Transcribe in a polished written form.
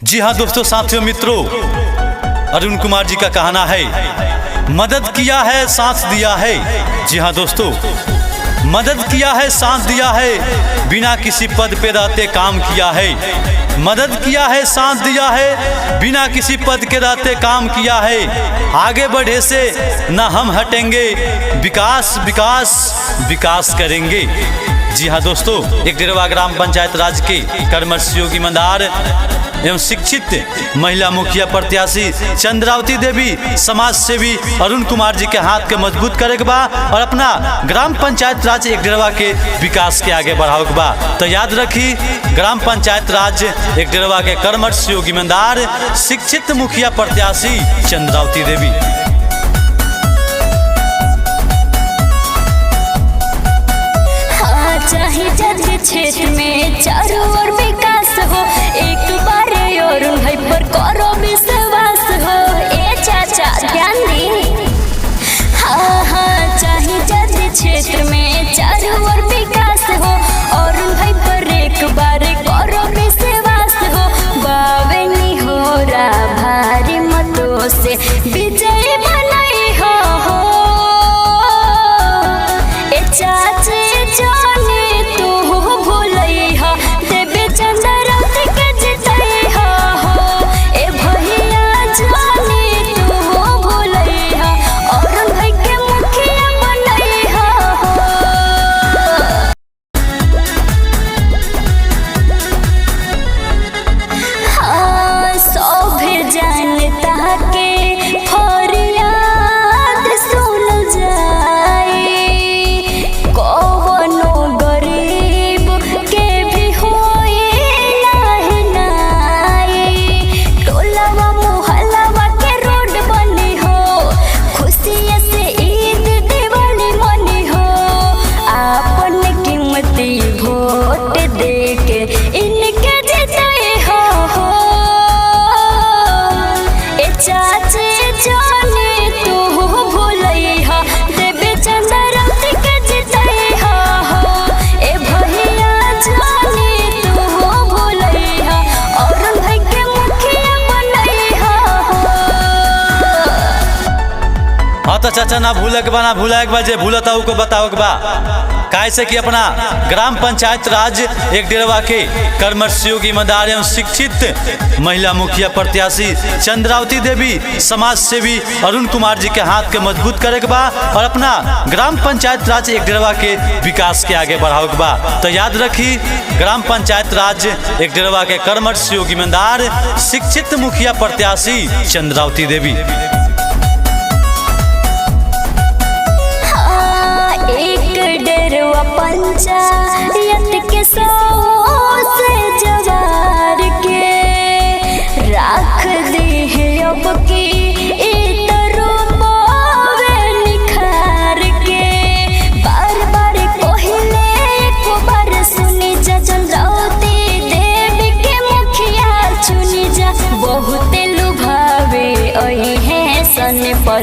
जी हाँ दोस्तों, साथियों, मित्रों, अरुण कुमार जी का कहना है, मदद किया है साथ दिया है। जी हाँ दोस्तों, मदद किया है साथ दिया है, बिना किसी पद पे रहते काम किया है। मदद किया है साथ दिया है, बिना किसी पद के रहते काम किया है। आगे बढ़े से न हम हटेंगे, विकास विकास विकास करेंगे। जी हाँ दोस्तों, एक डेरवा ग्राम पंचायत राज के कर्मठ योगी ईमानदार एवं शिक्षित महिला मुखिया प्रत्याशी चंद्रावती देवी, समाज सेवी अरुण कुमार जी के हाथ के मजबूत करे के बा और अपना ग्राम पंचायत राज एक डेरवा के विकास के आगे बढ़ाओ के बा। तो याद रखी, ग्राम पंचायत राज एक डेरवा के कर्मठ योगी ईमानदार शिक्षित मुखिया प्रत्याशी चंद्रावती देवी। चाहे जज क्षेत्र में चारों ओर विकास हो, एक बार और भाई पर करो विश्वास हो। ए चाचा ध्यान दी, हाँ हाँ, चाहे जज क्षेत्र में चारों ओर विकास हो, और भाई पर एक बार करो विश्वास हो। बावनी हो रहा भारी मतों से विजय बनाई हो। ए चाचे जाने तो चाचा ना भूलक बा, ना भूला एक बा, जे भूलता को बताओ बा। कैसे कि अपना ग्राम पंचायत राज एक डेरवा के कर्मठ योगी ईमानदार एवं शिक्षित महिला मुखिया प्रत्याशी चंद्रावती देवी, समाज सेवी अरुण कुमार जी के हाथ के मजबूत करे के बा और अपना ग्राम पंचायत राज एक डेरवा के विकास के आगे बढ़ाओ के बा। तो याद रखी, ग्राम पंचायत राज एक डेरवा के कर्मठ योगी ईमानदार शिक्षित मुखिया प्रत्याशी चंद्रावती देवी। पंचायत के 100 से जवार के राख दी है अब की निखार के। बार बार कोहिले एक बार सुनी जा, चंद्रावती देवी के मुखिया चुनी जा। बहुत लुभावे है सन पर